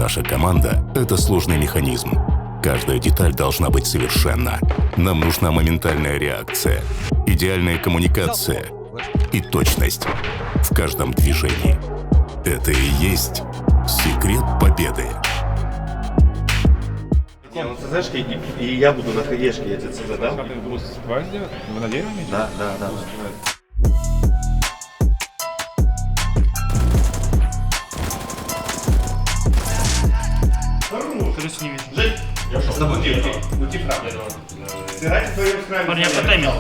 Наша команда — это сложный механизм. Каждая деталь должна быть совершенна. Нам нужна моментальная реакция, идеальная коммуникация и точность в каждом движении. Это и есть секрет победы. ЦЗшки, и я буду на ХЕшке эти ЦЗ, да? Ты думаешь, твоя сделать? Вы на дереве? Да. Короче, не вижу. Жень, я шел. Мути правда. Сыграйте вдвоем с нами. Парни, я потаймил.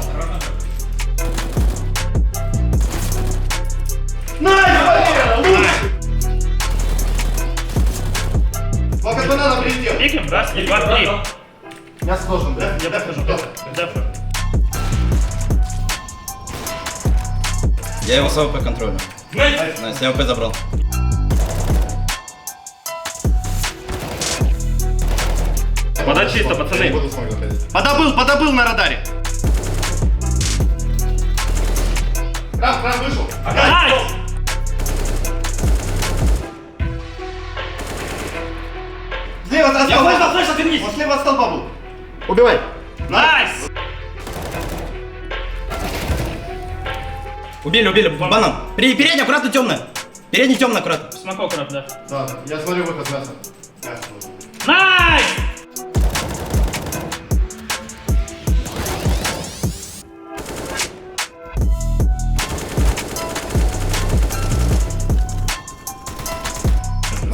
Пока банана прилетел. Пикаем, раз, два, три. Мясо должен быть. Я подхожу. Дефа. Я его с АВП контролю. Найс, я АВП забрал. Вода чисто, пацаны. Подобыл на радаре. Крам вышел. Найс! Слева от Я столба. флеш, отвернись. Вот слева от столба был. Убивай. Найс! Убили, банан. Передний аккуратно темная. Передний темно аккуратно. Смоку аккуратно, да. Да, я смотрю выход мяса. Найс!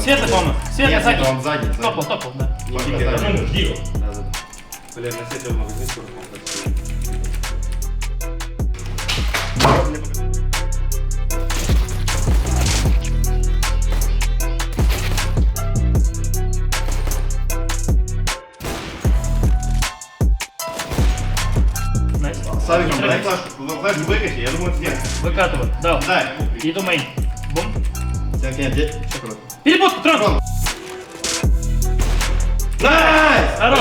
Светлый, по-моему. Светлый, сзади. Он сзади. Топал, да. Блин, на сеть много здесь Найс. Савик, флеш выкати, я думаю, нет. Выкатываю. Да. Да. Иду мейн. Бум. Так, нет, где? Что кровь? Перебот, трон. Найс! Хорош.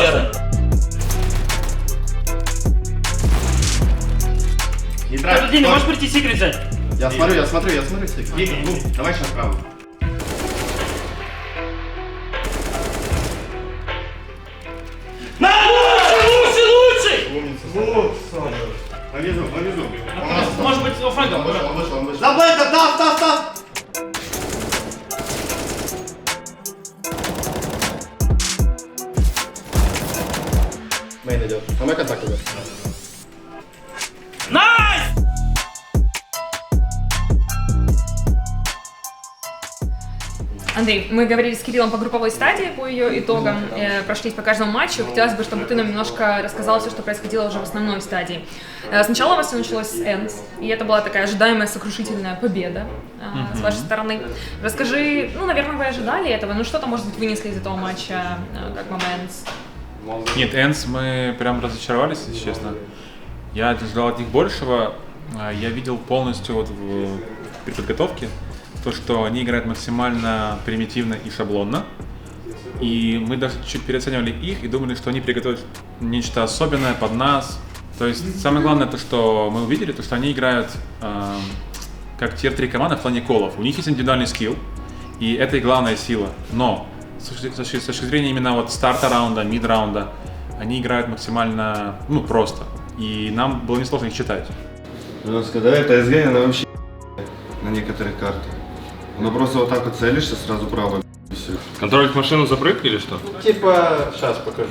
Нейтрально. Дина, можешь прийти секрет взять? Я смотрю, Сик. Ну, давай сейчас право. Лучший! Умница. Повезу. Может быть, оффрагом. Он вышел. Забыл, да. Мейн идет. А мой контакт идет. Найс! Андрей, мы говорили с Кириллом по групповой стадии, по ее итогам, прошлись по каждому матчу. Хотелось бы, чтобы ты нам немножко рассказала все, что происходило уже в основной стадии. Сначала у вас все началось с Энс, и это была такая ожидаемая сокрушительная победа с вашей стороны. Расскажи, наверное, вы ожидали этого, что-то, может быть, вынесли из этого матча, как момент? Нет, Энс мы прям разочаровались, если честно. Я ждал от них большего. Я видел полностью при подготовке то, что они играют максимально примитивно и шаблонно. И мы даже чуть переоценивали их и думали, что они приготовят нечто особенное под нас. То есть самое главное то, что мы увидели, то, что они играют как тир-3 команда в плане колов. У них есть индивидуальный скилл, и это и главная сила. Но с точки зрения именно старта раунда, мид-раунда, они играют максимально, просто. И нам было несложно их читать. Жестко, да? Это СГ, она вообще на некоторых картах. Она просто вот так вот целишься, сразу правой и все. Контролить машину запрыг или что? Типа, сейчас покажу.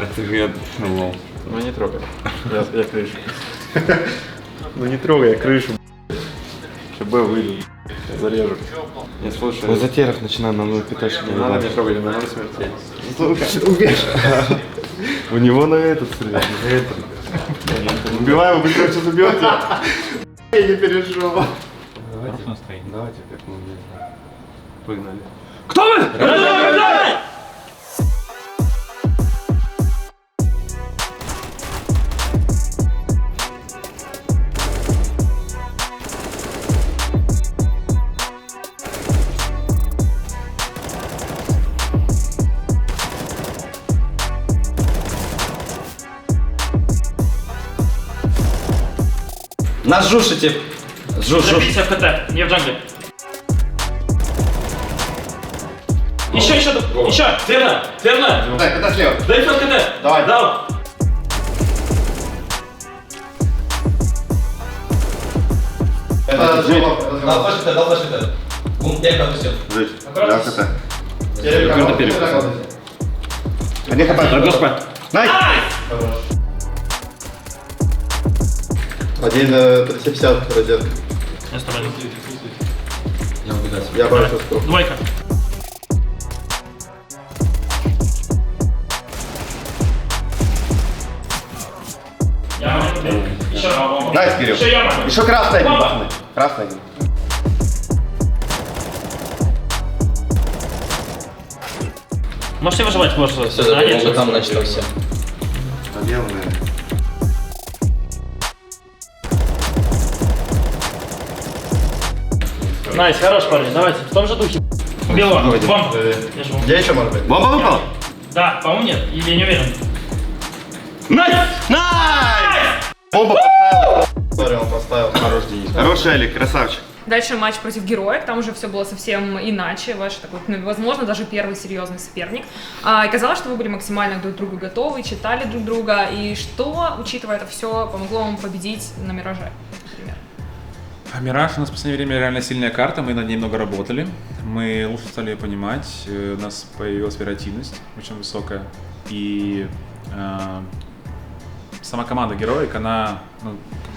Это я лол. Ну не трогай. Я крышу. Ну не трогай, я крышу. Сейчас Б выйду. Зарежу. Не слушай. Мы за терах начинаем, нам надо питать. Не надо мне трогать, на 0 смертей. У него на этот стрелять, на этот. Убивай его, быстро сейчас убьет тебя. Я не переживал. Хорошее настроение. Давайте как мы не знаем. Погнали. Кто вы? Нас жушите. Жуш. Забейте в КТ, я в джангле. Еще. Верно. Дай, когда слева. Дай флот КТ. Давай. Дал. Это жить. Дал флеш КТ. Бум, я их отпустил. Жить. Да, КТ. Карта перед. Один хп. Найс! Один 350 розетка. Я с тобой. Я убегаю. Я бачу сколько. Двойка. Еще. Найс, Кирилл. Еще яма. Еще красный один, Бомба. пацаны. Красный один. Можете выживать, может. Все, А, нет. там начал все. Побел, наверное. Найс, хорош, парни, давайте, в том же духе. Белого, бомба. Я жму. Где еще может быть? Бомба выпала? Да, по-моему нет, или я не уверен. Найс! Бомба поставил. Смотри, он поставил. Хорош, Денис. Хороший Элик, красавчик. Дальше матч против героек, там уже все было совсем иначе, ваш такой, ну, возможно, даже первый серьезный соперник. И казалось, что вы были максимально друг к другу готовы, читали друг друга, и что, учитывая это все, помогло вам победить на Мираже, например? Мираж у нас в последнее время реально сильная карта, мы над ней много работали, мы лучше стали ее понимать, у нас появилась вариативность очень высокая, и сама команда героек, она, ну,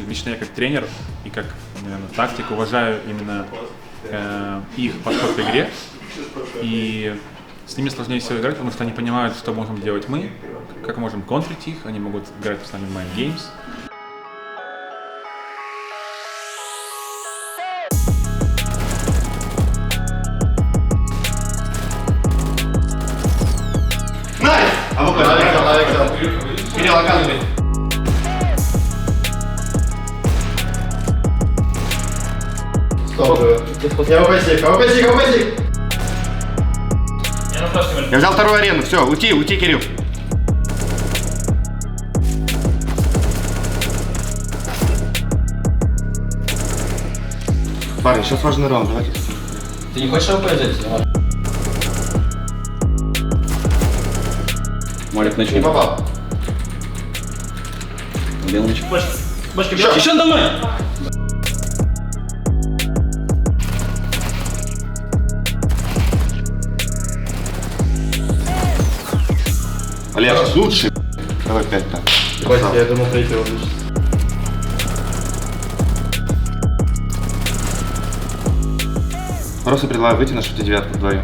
лично я как тренер и как, наверное, тактик уважаю именно их подход к игре, и с ними сложнее всего играть, потому что они понимают, что можем делать мы, как можем контрить их, они могут играть с нами в Mind Games. Найс! А ну-ка, Александр. Кирилл, оказывай. Стоп. Я УПСик. Я на флешке валю. Я взял вторую арену, все, уйти, Кирилл. Парни, сейчас важный раунд, давайте. Ты не хочешь его взять? Малик, Не начни. попал. Белый мячик. Бочка, бьет. Еще надо мной! Олег, лучше. Давай 5 там. Я думал, третьего лучше. Просто предлагаю выйти на 6-9 вдвоем.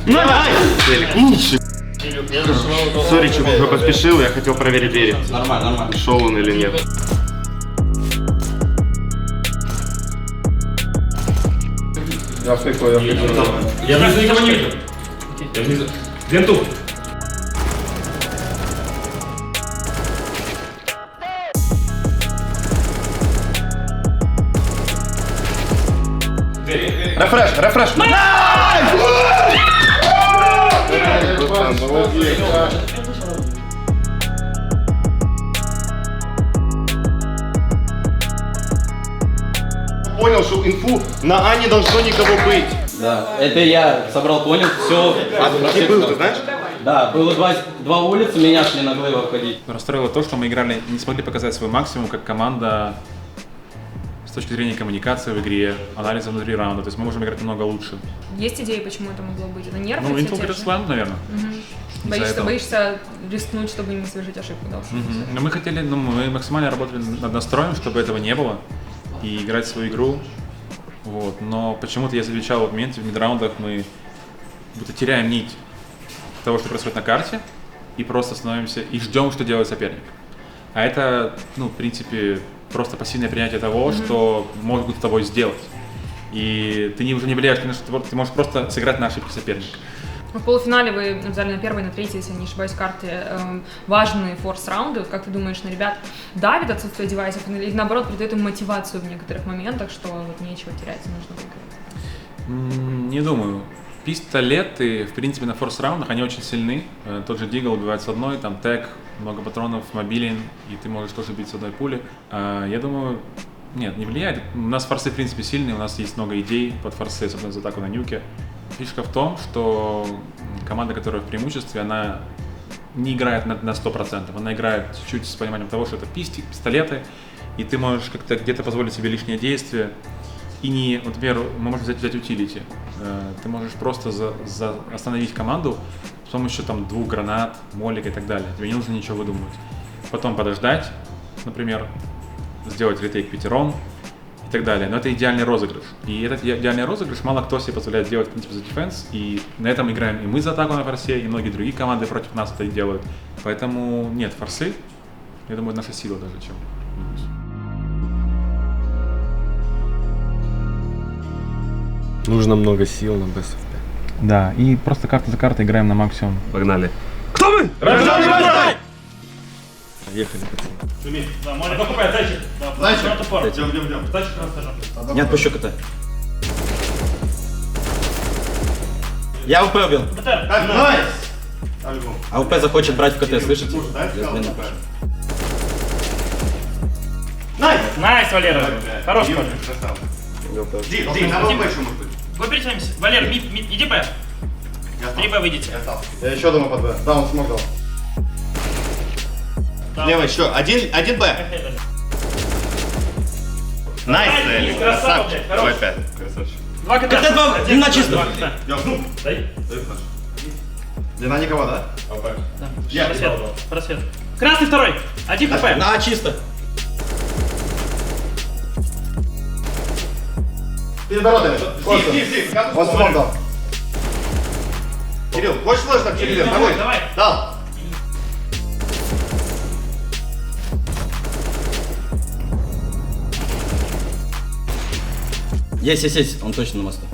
Давай. Элик, лучше. Сори, чувак, поспешил, я хотел проверить двери. Нормально. Шел он или нет. Я втыкал, я втыкал. Я внизу никого не видел. Я внизу. Венту. Рефреш! Понял, что инфу на А не должно никого быть. Да, это я собрал, понял, все. Где был, ты знаешь? Да, было два улицы, меня шли на глэйв обходить. Расстроило то, что мы играли, не смогли показать свой максимум как команда с точки зрения коммуникации в игре, анализа внутри раунда. То есть мы можем играть намного лучше. Есть идеи, почему это могло быть? Это нервы? Ну, все Intel те Great же? Slam, наверное. Из-за этого. Боишься рискнуть, чтобы не совершить ошибку, да? Но мы хотели, мы максимально работали над настроем, чтобы этого не было, и играть свою игру. Вот. Но почему-то я замечал в моменте, в мидраундах мы будто теряем нить того, что происходит на карте, и просто становимся и ждем, что делает соперник. А это, ну, в принципе, просто пассивное принятие того, что могут с тобой сделать. И ты уже не влияешь ни на что, ты можешь просто сыграть на ошибки соперника. В полуфинале вы взяли на первой, на третьей, если не ошибаюсь, карте важные форс-раунды. Вот как ты думаешь, на ребят давит отсутствие девайсов или наоборот придает им мотивацию в некоторых моментах, что вот нечего терять, нужно выиграть? Не думаю. Пистолеты, в принципе, на форс-раундах, они очень сильны. Тот же Дигл убивает с одной, там тег, много патронов, мобилен, и ты можешь тоже бить с одной пули. Я думаю, Нет, не влияет. У нас форсы, в принципе, сильные, у нас есть много идей под форсы, особенно за атаку на нюке. Фишка в том, что команда, которая в преимуществе, она не играет на 100%, она играет чуть-чуть с пониманием того, что это пистолеты, и ты можешь как-то где-то позволить себе лишнее действие. И не, вот, например, мы можем взять утилити. Ты можешь просто остановить команду с помощью там 2 гранат, молика и так далее. Тебе не нужно ничего выдумывать. Потом подождать, например, сделать ретейк 5 и так далее. Но это идеальный розыгрыш. И этот идеальный розыгрыш мало кто себе позволяет делать, в принципе, за дефенс. И на этом играем и мы за атаку на форсе, и многие другие команды против нас это делают. Поэтому нет, форсы, я думаю, наша сила даже чем. Нужно много сил на БСФ. Да, и просто карта за картой играем на максимум. Погнали. Ехали, пацаны. Да, можно покупать зайчик. Зайчик. Идем. Зайчик расскажу. Не отпущу кота. Я АВП убил. Найс! АВП захочет брать в КТ, слышите? Я смену прошу. Найс, Валера. Хорош, Валера. Ди, на ВП еще может быть. Вы перетянемся. Валер, иди Б. 3 Б выйдите. Я еще думаю под Б. Да, он смог дал. Левый, еще. Один Б. Найс, красавчик. Давай 5. 2 КТ. КТ 2, длина чисто. Дай. Длина никого, да? Просвет. Красный второй. 1 хп. На, чисто. Перед воротами. Он смог дал. Кирилл, хочешь флеш так, Кирилл? Давай. Дал. Есть, он точно на мосту.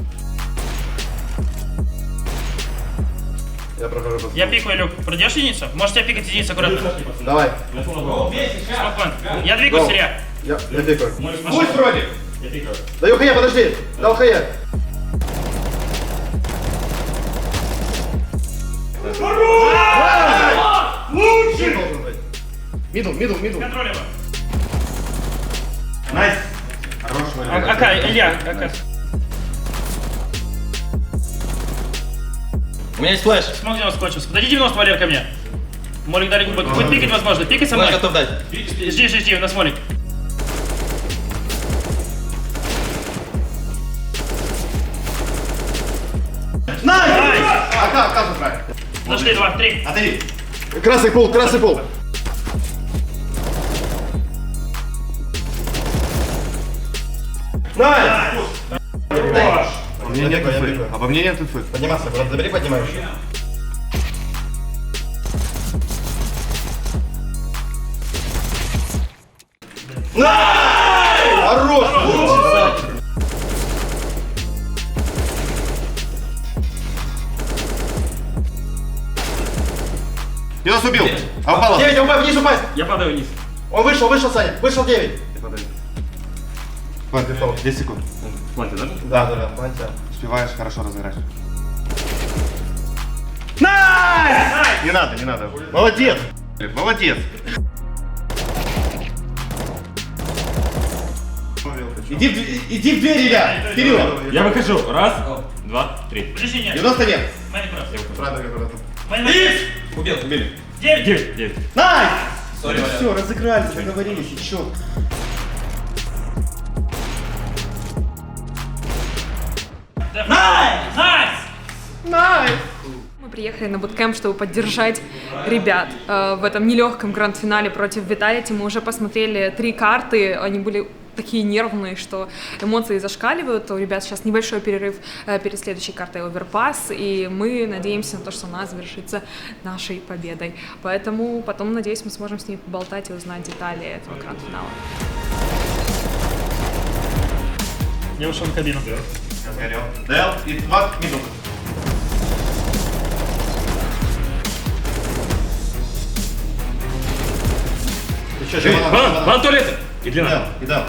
Я прохожу. Я пикаю, Люк. Пройдешь единицу? Можете пикать единицу аккуратно. Давай. Спокойно. Я двигаю серия. Я пикаю. Пусть вроде. Даю хая, подожди. Дал хая. Лучше! Мидл. Контроль его. Найс. Хороший. Ака, Илья. Ака. У меня есть флеш. Смог 90 кончился. Подойди 90, Валер, ко мне. Молик далеко будет пикать, возможно. Пикай со мной. Флеш готов дать. Жди, у нас молик. Найс! Ака забрать. Нашли 2, 3. Отойди. Красный пол. Найс! Обо мне нет инфы. Обо мне нет инфы. Подниматься, брат, забери, поднимающий. Хорош! Я нас убил. А упала. 9, АВП, вниз упасть. Я падаю вниз. Он вышел, Саня. Вышел 9. Ладно, ты 10 секунд. Планте, да? Да, планте. Успеваешь хорошо разыграть. Найс! Не надо. Молодец. Иди в дверь, Илья. Кирилл. Я выхожу. 1, 2, 3. Подожди, нет. 90 нет. Майник раз. Правда, аккуратно. Майник. Убили. 9. Найс! Сори, Валя. Все, разыгрались, договорились, и чё? Найс! Мы приехали на буткэмп, чтобы поддержать ребят в этом нелегком гранд-финале против Vitality. Мы уже посмотрели 3 карты, они были такие нервные, что эмоции зашкаливают. У ребят сейчас небольшой перерыв перед следующей картой Overpass, и мы надеемся на то, что она завершится нашей победой. Поэтому потом, надеюсь, мы сможем с ними поболтать и узнать детали этого гранд-финала. Я ушел в кабину. Сгорел. Дэл и 2 минут. Еще же Ван туалеты! И длина. Да.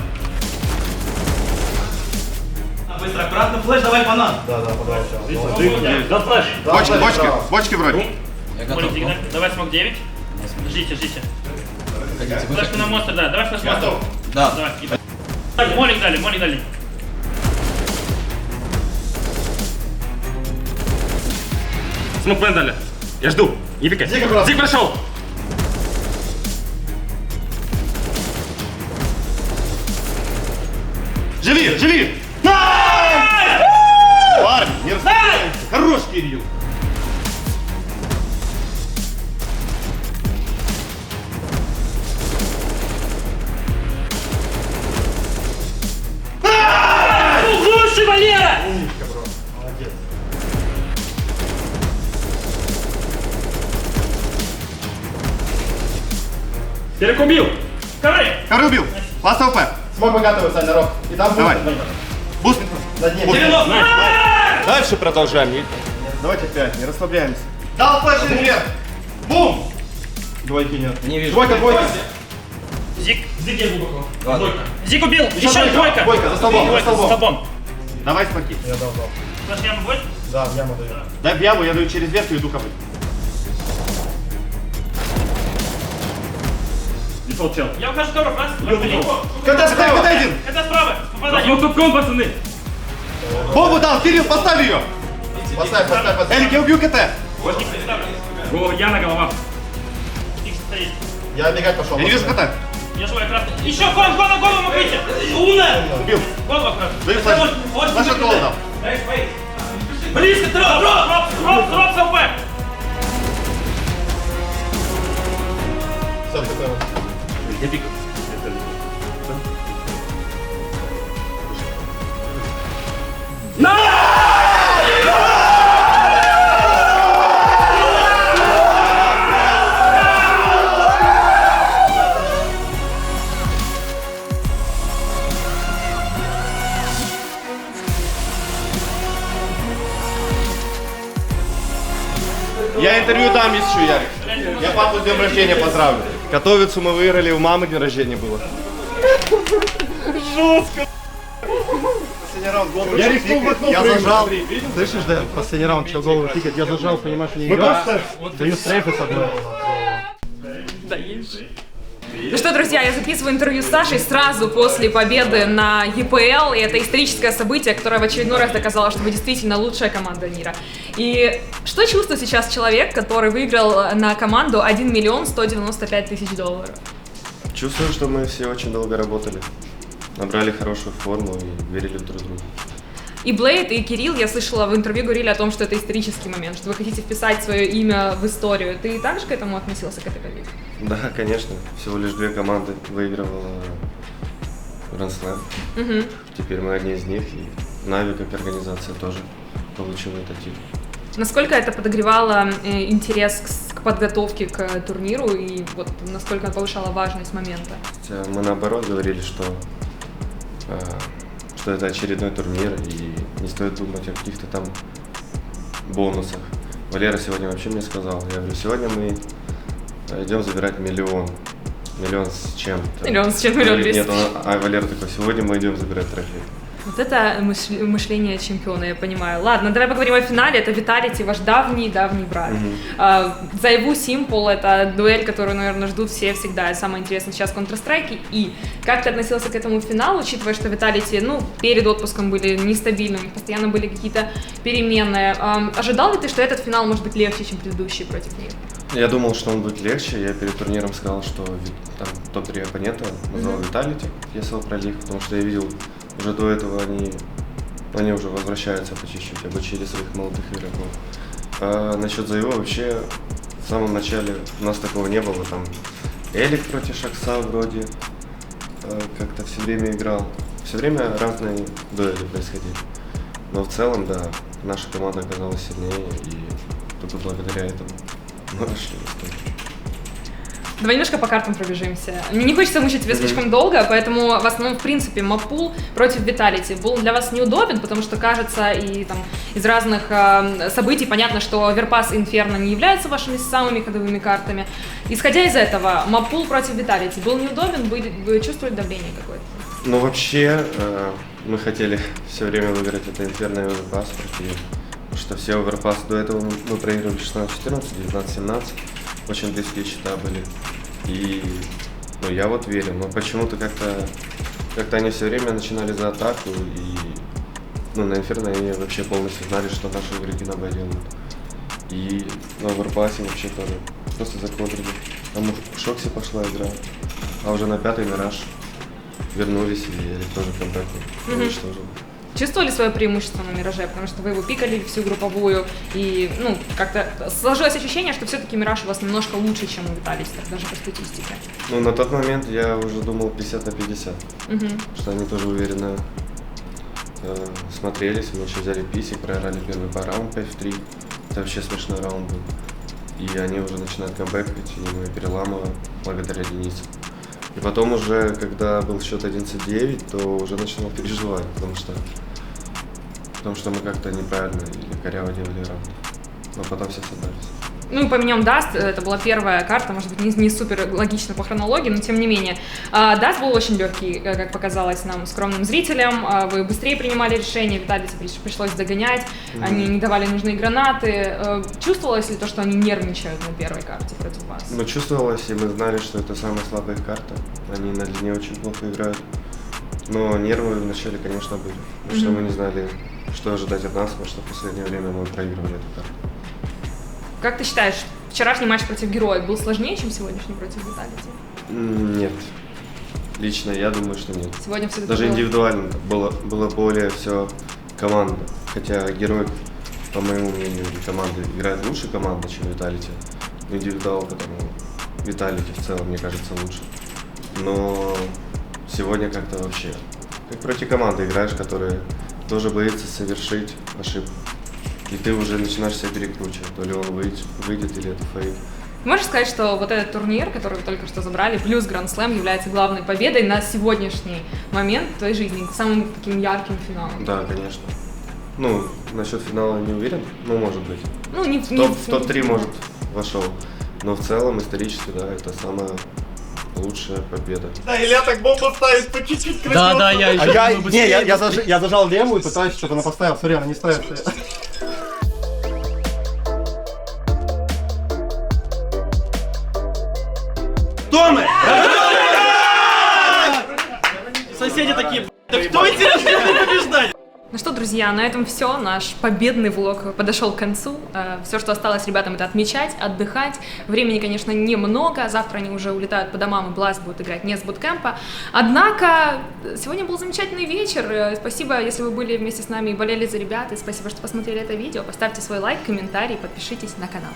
Быстро, аккуратно, флеш, давай банан. Да, подал. Да, флеш. Бочки вроде. Я Молик, готов. дигнать. Давай смог 9. Ждите. Флешку на монстр, да. Давай флеш монстр. Да. Давай. Молик дали, молик дали. Смокмен дали. Я жду. Не пикай. Зиг прошел. Живи, живи. Парни, не расслабляйся. Хорош, Кирилл. Лучше, Валера! Перек убил. Ковры! Ковры убил. Ласт АВП. Смог выкатывать, Саня, Рок. И там Давай. Буст. на дне. Дальше продолжаем. Давайте 5, не расслабляемся. Дал флеш вверх. Бум. Двойки нет. Не вижу. Двойка, двойка. Зиг я глубоко. Двойка. Зиг убил! Еще двойка! Двойка, за столбом, Двойка, за столбом. за столбом. Давай смоки. Флеш яму будет? Да, в яму даю. Дай в яму, я даю через верх и иду копать. Дефолт чел. Я ухожу ковров, раз. Когда справа? Когда один? Это справа. Попадание. Ну тупком, пацаны. Бомбу дал, Кирилл, поставь ее. Поставь, поставь, поставь. Элик, я убью КТ. О, я на головах. Икс стоит. Я бегать пошел. Я не вижу КТ. Я живой красный. Еще гол, гол, гол, мокрите. Умная. Убил. Гол аккуратно. Даю флеш. Флеш от гола дал. Близко, дроп, СЛП. Все, такое. Я пик. Я интервью дам еще, Ярик. Я папу с днем рождения поздравлю. Готовицу мы выиграли, у мамы день рождения было. Жестко. Я рискнул в окно. Я зажал. Слышишь, да? Последний раунд, что голову тикать. Я зажал, понимаешь, не играю. Даю стрейфы с одной. Ну что, друзья, я записываю интервью с Сашей сразу после победы на ЕПЛ, и это историческое событие, которое в очередной раз доказало, что вы действительно лучшая команда мира. И что чувствует сейчас человек, который выиграл на команду 1 миллион 195 тысяч долларов? Чувствую, что мы все очень долго работали. Набрали хорошую форму и верили в друг друга. И Блейд, и Кирилл, я слышала, в интервью говорили о том, что это исторический момент, что вы хотите вписать свое имя в историю. Ты также к этому относился, к этой победе? Да, конечно. Всего лишь 2 команды выигрывала Grand Slam. Угу. Теперь мы одни из них, и Нави как организация тоже получила этот титул. Насколько это подогревало интерес к подготовке к турниру и вот насколько это повышало важность момента? Хотя мы наоборот говорили, что это очередной турнир и не стоит думать о каких-то там бонусах. Валера сегодня вообще мне сказал, я говорю, сегодня мы идем забирать миллион с чем-то. Миллион с чем, миллион Говорит, 200. нет, а Валера такой, сегодня мы идем забирать трофей. Вот это мышление чемпиона, я понимаю. Ладно, давай поговорим о финале. Это Vitality, ваш давний брат. Зайву Simple — это дуэль, которую, наверное, ждут все всегда. И самое интересное сейчас в Counter-Strike. И как ты относился к этому финалу, учитывая, что Vitality, перед отпуском были нестабильны, у них постоянно были какие-то перемены. Ожидал ли ты, что этот финал может быть легче, чем предыдущий против них? Я думал, что он будет легче. Я перед турниром сказал, что там топ-3 оппонента назвал Vitality, если он пролив, потому что я видел, уже до этого они уже возвращаются по чуть-чуть, обучили своих молодых игроков. А насчет Зайво вообще в самом начале у нас такого не было. Там Элик против Шакса вроде как-то все время играл. Все время разные дуэли происходили. Но в целом, да, наша команда оказалась сильнее, и только благодаря этому мы вошли в историю. Давай немножко по картам пробежимся. Мне не хочется мучить тебя слишком долго, поэтому в основном, в принципе, Мапул против Vitality был для вас неудобен, потому что, кажется, и там из разных событий понятно, что Верпас и Инферно не являются вашими самыми ходовыми картами. Исходя из этого, Мапул против Vitality был неудобен, вы чувствовали давление какое-то? Ну, вообще, мы хотели все время выиграть это Инферно и Оверпас, потому что все Оверпас до этого мы проигрывали 16-14, 19-17, очень близкие счета были. И я вот верил, но почему-то как-то как-то они все время начинали за атаку, и ну, на Инферно они вообще полностью знали, что наши игроки на Б делают. И на Оверпассе вообще тоже просто заквадрили. Там в Шоксе пошла игра, а уже на 5-й Мираж вернулись и Эрик тоже контактный уничтожил. Чувствовали свое преимущество на Мираже, потому что вы его пикали всю групповую, и, ну, как-то сложилось ощущение, что все-таки Мираж у вас немножко лучше, чем у Виталиса, даже по статистике. Ну, на тот момент я уже думал 50 на 50, что они тоже уверенно смотрелись. Мы еще взяли писик, проиграли первый по раунд 5-3, это вообще смешной раунд был. И они уже начинают камбэкать, и мы переламываем благодаря Денису. И потом уже, когда был счет 11-9, то уже начинал переживать, потому что мы как-то неправильно или коряво делали раунд. Но потом все собрались. Ну и поменяем Даст, это была первая карта, может быть, не супер логично по хронологии, но тем не менее. Даст был очень легкий, как показалось нам, скромным зрителям, вы быстрее принимали решения, Виталице пришлось догонять, они не давали нужные гранаты. Чувствовалось ли то, что они нервничают на первой карте против вас? Ну, чувствовалось, и мы знали, что это самая слабая их карта, они на длине очень плохо играют. Но нервы вначале, конечно, были, потому что мы не знали, что ожидать от нас, потому что в последнее время мы проигрывали эту карту. Как ты считаешь, вчерашний матч против Героя был сложнее, чем сегодняшний против Виталити? Нет. Лично я думаю, что нет. Сегодня все-таки даже было... индивидуально было более все команда. Хотя Герой, по моему мнению, команды играет лучше команда, чем Виталити. Индивидуалка там Виталити в целом, мне кажется, лучше. Но сегодня как-то вообще, как против команды играешь, которая тоже боится совершить ошибку. И ты уже начинаешь себя перекручивать, то ли он выйдет или это фейк. Можешь сказать, что вот этот турнир, который вы только что забрали, плюс Гранд Слэм, является главной победой на сегодняшний момент в твоей жизни, самым таким ярким финалом? Да, конечно. Ну, насчет финала не уверен, ну, может быть. Ну, не в топ-3, может, вошел. Но в целом, исторически, да, это самая лучшая победа. Да, Илья так бомбу ставит по чуть-чуть красиво. Да, я еще... Я зажал левую и пытаюсь, чтобы она поставила. Смотри, она не ставится. Кто мы? Соседи такие, да кто интересно побеждать? Ну что, друзья, на этом все. Наш победный влог подошел к концу. Все, что осталось ребятам, это отмечать, отдыхать. Времени, конечно, немного. Завтра они уже улетают по домам, и Blast будет играть не с буткемпа. Однако, сегодня был замечательный вечер. Спасибо, если вы были вместе с нами и болели за ребят. И спасибо, что посмотрели это видео. Поставьте свой лайк, комментарий, подпишитесь на канал.